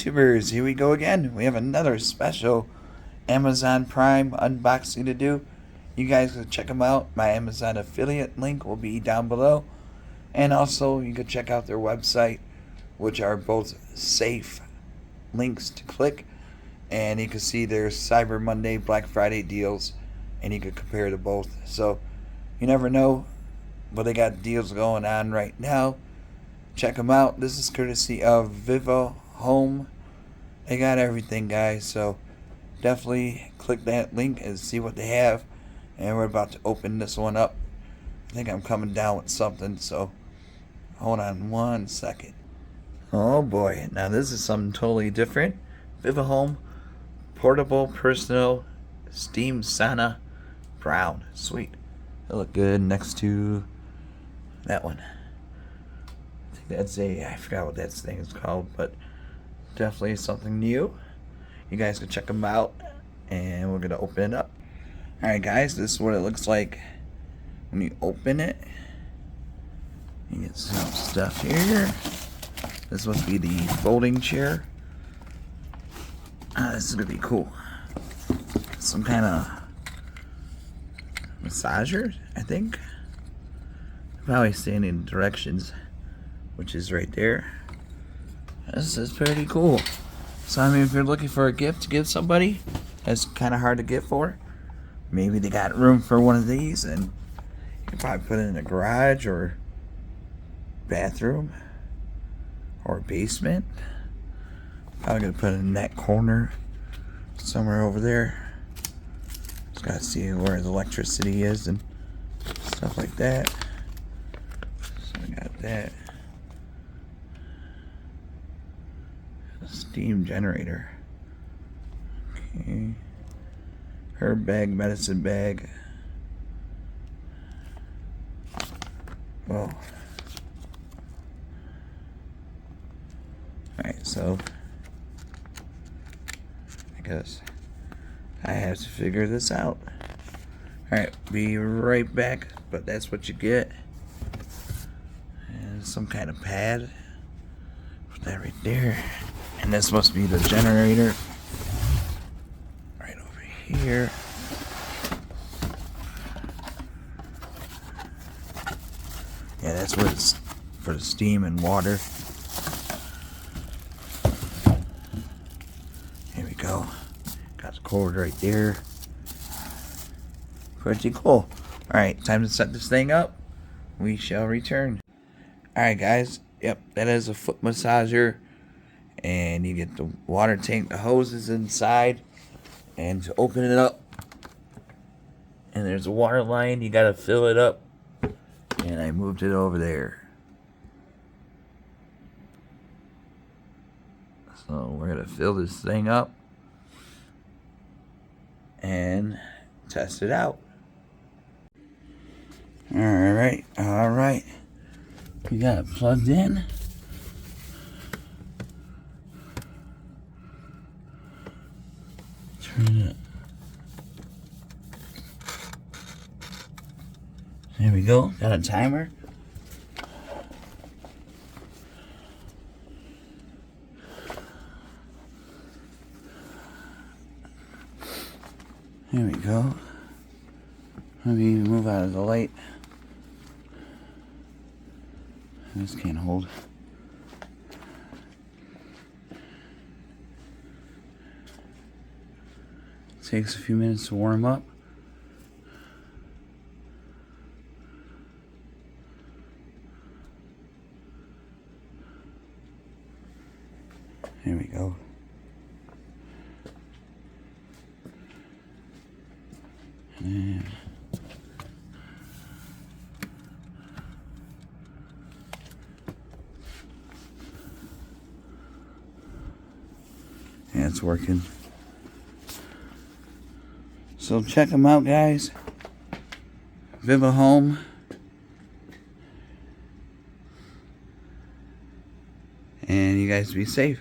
YouTubers, here we go again. We have another special Amazon Prime unboxing to do. You guys can check them out. My Amazon affiliate link will be down below. And also, you can check out their website, which are both safe links to click. And you can see their Cyber Monday, Black Friday deals. And you can compare to both. So, you never know, but they got deals going on right now. Check them out. This is courtesy of VivoHome. They got everything, guys, so definitely click that link and see what they have. And we're about to open this one up. I think I'm coming down with something, so hold on one second. Oh boy, now this is something totally different. VivoHome Portable Personal Steam Sauna Brown. Sweet. It'll look good next to that one. I think that's I forgot what that thing is called, but definitely something new. You guys can check them out, and we're gonna open it up. Alright guys, this is what it looks like when you open it. You get some stuff here. This must be the folding chair. This is gonna be cool. Some kind of massager, I think. Probably standing directions, which is right there. This is pretty cool. So I mean, if you're looking for a gift to give somebody that's kind of hard to get for, maybe they got room for one of these, and you can probably put it in a garage or bathroom or basement. Probably gonna put it in that corner somewhere over there. Just gotta see where the electricity is and stuff like that. So I got that. Steam generator. Okay. Herb bag, medicine bag. Whoa. Alright, so I guess I have to figure this out. Alright, be right back, but that's what you get. And some kind of pad. Put that right there. And this must be the generator. Right over here. Yeah, that's what it's for, the steam and water. Here we go. Got the cord right there. Pretty cool. Alright, time to set this thing up. We shall return. Alright guys, yep, that is a foot massager. And you get the water tank, the hoses inside. And to open it up, and there's a water line, you gotta fill it up. And I moved it over there. So we're gonna fill this thing up and test it out. Alright, alright. We got it plugged in. Turn it. There we go. Got a timer. There we go. Let me move out of the light. This can't hold. Takes a few minutes to warm up. Here we go. And yeah, it's working. So check them out, guys. VivoHome. And you guys be safe.